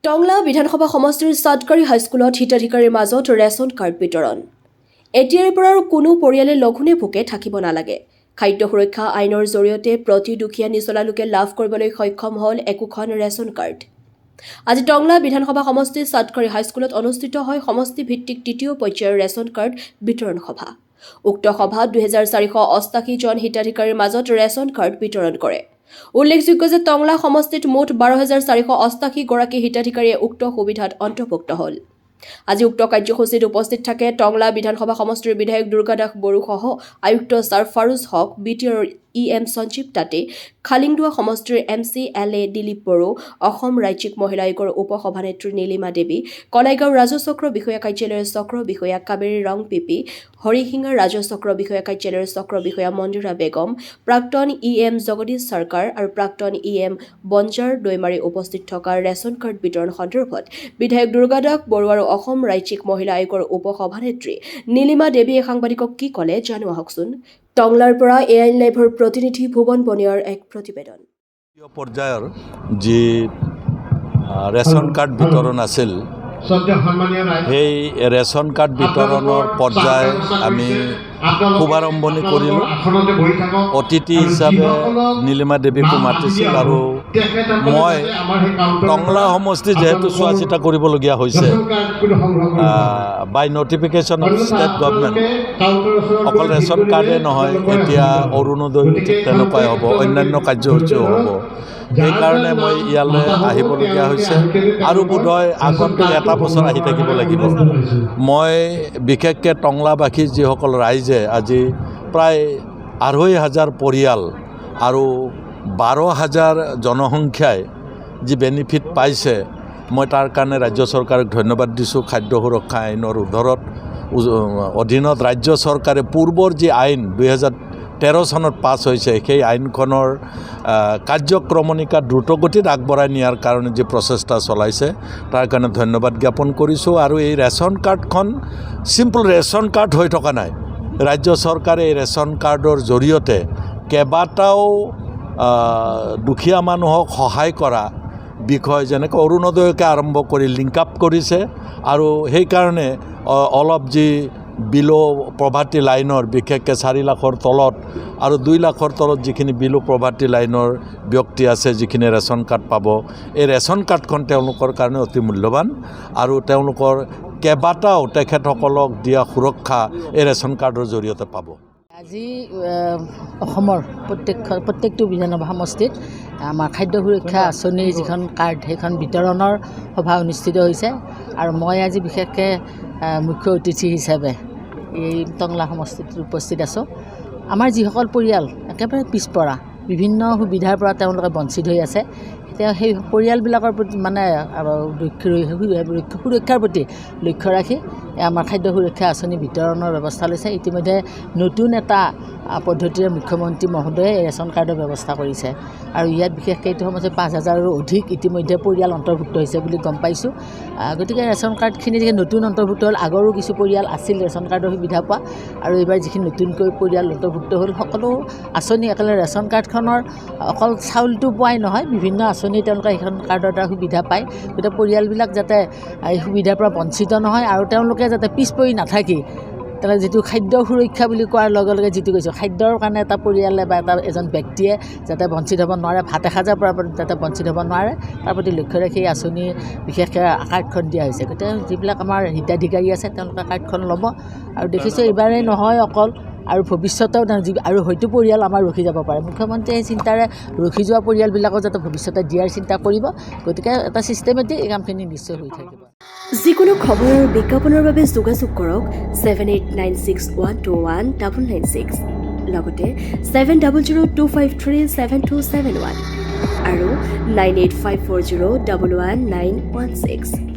টংলা বিধানসভা সমষ্টিৰ সাতকাৰী হাইস্কুলত হিতাধিকাৰীৰ মাজত ৰেচন কাৰ্ড বিতৰণ। এতিয়াৰ পৰা আৰু কোনো পৰিয়ালে লঘোণে ভোকে থাকিব নালাগে। খাদ্য সুৰক্ষা আইনৰ জৰিয়তে প্ৰতি দুখীয়া নিচলা লোকে লাভ কৰিবলৈ সক্ষম হ'ল একোখন ৰেচন কাৰ্ড। আজি টংলা বিধানসভা সমষ্টিৰ সাতকাৰী হাইস্কুলত অনুষ্ঠিত হয় সমষ্টি ভিত্তিক তৃতীয় পৰ্যায়ৰ ৰেচন কাৰ্ড বিতৰণ সভা। উক্ত সভাত 2488 জন হিতাধিকাৰীৰ মাজত ৰেচন কাৰ্ড বিতৰণ কৰে। উল্লেখযোগ্য যে টংলা সমষ্টিত মুঠ 12488 গৰাকী হিতাধিকাৰীয়ে উক্ত সুবিধাত অন্তৰ্ভুক্ত হ'ল। আজি উক্ত কাৰ্যসূচীত উপস্থিত থাকে টংলা বিধানসভা সমষ্টিৰ বিধায়ক দুৰ্গাদাস বড়োসহ আয়ুক্ত ছাৰফাৰুজ হক, বিটিআৰ EM সঞ্জীৱ তাতে, খালিংদুৱা সমষ্টিৰ MC LA দিলীপ বড়ো, অসম ৰাজ্যিক মহিলা আয়োগৰ উপ সভানেত্ৰী নীলিমা দেৱী, কলাইগাঁও ৰাজচক্ৰ বিষয়া কাৰ্যালয়ৰ চক্ৰ বিষয়া কাবেৰী ৰং পিপি, হৰিসিঙা ৰাজচক্ৰ বিষয়া কাৰ্যালয়ৰ চক্ৰ বিষয়া মন্দিৰা বেগম, প্ৰাক্তন EM জগদীশ চৰকাৰ আৰু প্ৰাক্তন EM বঞ্জাৰ দৈমাৰী উপস্থিত থকা ৰেচন কাৰ্ড বিতৰণ সন্দৰ্ভত বিধায়ক দুৰ্গাদাস বড়ো আৰু অসম ৰাজ্যিক মহিলা আয়োগৰ উপ সভানেত্ৰী নীলিমা দেৱীয়ে সাংবাদিকক কি ক'লে জানো আহকচোন। টংলাৰ পৰা এআইন লাইভৰ প্ৰতিনিধি ভুৱন বনিয়াৰ এক প্ৰতিবেদন। পৰ্যায়ৰ যি ৰেচন কাৰ্ড বিতৰণ আছিল সেই ৰেচন কাৰ্ড বিতৰণৰ পৰ্যায় আমি শুভাৰম্ভণি কৰিলোঁ। অতিথি হিচাপে নীলিমা দেৱীকো মাতিছিল আৰু মই টংলা সমষ্টি যিহেতু চোৱা চিতা কৰিবলগীয়া হৈছে বাই নটিফিকেশ্যন অফ ষ্টেট গভৰ্ণমেণ্ট, অকল ৰেচন কাৰ্ডেই নহয়, এতিয়া অৰুণোদয় ঠিক তেনেকুৱাই হ'ব, অন্যান্য কাৰ্যসূচীও হ'ব। সেইকাৰণে মই ইয়ালৈ আহিবলগীয়া হৈছে আৰু বোধহয় আগন্তুক এটা বছৰ আহি থাকিব লাগিব। মই বিশেষকৈ টংলাবাসী যিসকল ৰাইজে আজি প্ৰায় 2500 পৰিয়াল আৰু 12000 জনসংখ্যাই যি বেনিফিট পাইছে, মই তাৰ কাৰণে ৰাজ্য চৰকাৰক ধন্যবাদ দিছোঁ। খাদ্য সুৰক্ষা আইনৰ অধীনত ৰাজ্য চৰকাৰে পূৰ্বৰ যি আইন 2013 চনত পাছ হৈছে সেই আইনখনৰ কাৰ্যক্ৰমণিকা দ্ৰুতগতিত আগবঢ়াই নিয়াৰ কাৰণে যি প্ৰচেষ্টা চলাইছে তাৰ কাৰণে ধন্যবাদ জ্ঞাপন কৰিছোঁ। আৰু এই ৰেচন কাৰ্ডখন চিম্পল ৰেচন কাৰ্ড হৈ থকা নাই। ৰাজ্য চৰকাৰে এই ৰেচন কাৰ্ডৰ জৰিয়তে কেইবাটাও দুখীয়া মানুহক সহায় কৰা বিষয় যেনেকৈ অৰুণোদয়কে আৰম্ভ কৰি লিংক আপ কৰিছে আৰু সেইকাৰণে অলপ যি বিলো প্ৰভাৰ্টি লাইনৰ বিশেষকৈ 4 লাখৰ তলত আৰু 2 লাখৰ তলত যিখিনি বিলো প্ৰভাৰ্টি লাইনৰ ব্যক্তি আছে, যিখিনি ৰেচন কাৰ্ড পাব, এই ৰেচন কাৰ্ডখন তেওঁলোকৰ কাৰণে অতি মূল্যৱান আৰু তেওঁলোকৰ কেইবাটাও তেখেতসকলক দিয়া সুৰক্ষা এই ৰেচন কাৰ্ডৰ জৰিয়তে পাব। আজি অসমৰ প্ৰত্যেকটো বিধানসভা সমষ্টিত আমাৰ খাদ্য সুৰক্ষা আঁচনিৰ যিখন কাৰ্ড সেইখন বিতৰণৰ সভা অনুষ্ঠিত হৈছে আৰু মই আজি বিশেষকৈ মুখ্য অতিথি হিচাপে এই টংলা সমষ্টিত উপস্থিত আছোঁ। আমাৰ যিসকল পৰিয়াল একেবাৰে পিছপৰা, বিভিন্ন সুবিধাৰ পৰা তেওঁলোকে বঞ্চিত হৈ আছে, এতিয়া সেই পৰিয়ালবিলাকৰ প্ৰতি মানে সুৰক্ষাৰ প্ৰতি লক্ষ্য ৰাখি আমাৰ খাদ্য সুৰক্ষা আঁচনি বিতৰণৰ ব্যৱস্থা লৈছে। ইতিমধ্যে নতুন এটা পদ্ধতিৰে মুখ্যমন্ত্ৰী মহোদয়ে এই ৰেচন কাৰ্ডৰ ব্যৱস্থা কৰিছে আৰু ইয়াত বিশেষকৈ এইটো সময়ত 5000ৰো অধিক ইতিমধ্যে পৰিয়াল অন্তৰ্ভুক্ত হৈছে বুলি গম পাইছোঁ। গতিকে ৰেচন কাৰ্ডখিনি যিখিনি নতুন অন্তৰ্ভুক্ত হ'ল, আগৰো কিছু পৰিয়াল আছিল ৰেচন কাৰ্ডৰ সুবিধা পোৱা আৰু এইবাৰ যিখিনি নতুনকৈ পৰিয়াল অন্তৰ্ভুক্ত হ'ল, সকলো আঁচনি একেলগে ৰেচন কাৰ্ডখনৰ অকল চাউলটো পোৱাই নহয়, বিভিন্ন আঁচনি তেওঁলোকে সেইখন কাৰ্ডৰ দ্বাৰা সুবিধা পায়। গতিকে পৰিয়ালবিলাক যাতে এই সুবিধাৰ পৰা বঞ্চিত নহয় আৰু তেওঁলোকে যাতে পিছ পৰি নাথাকি তেওঁলোকে যিটো খাদ্য সুৰক্ষা বুলি কোৱাৰ লগে লগে যিটো কৈছোঁ, খাদ্যৰ কাৰণে এটা পৰিয়ালে বা এজন ব্যক্তিয়ে যাতে বঞ্চিত হ'ব নোৱাৰে, ভাত এসাঁজৰ পৰা যাতে বঞ্চিত হ'ব নোৱাৰে, তাৰ প্ৰতি লক্ষ্য ৰাখি এই আঁচনি বিশেষকৈ কাৰ্ডখন দিয়া হৈছে। গতিকে যিবিলাক আমাৰ হিতাধিকাৰী আছে তেওঁলোকে কাৰ্ডখন ল'ব আৰু দেখিছোঁ এইবাৰেই নহয় অকল, আৰু ভৱিষ্যতেও আৰু হয়তো পৰিয়াল আমাৰ ৰখি যাব পাৰে। মুখ্যমন্ত্ৰীয়ে এই চিন্তাৰে ৰখি যোৱা পৰিয়ালবিলাকক যাতে ভৱিষ্যতে দিয়াৰ চিন্তা কৰিব। গতিকে এটা ছিষ্টেমেটিক এই কামখিনি নিশ্চয় হৈ থাকিব। যিকোনো খবৰ আৰু বিজ্ঞাপনৰ বাবে যোগাযোগ কৰক 7896121996 লগতে 7002537271 আৰু 9854011916।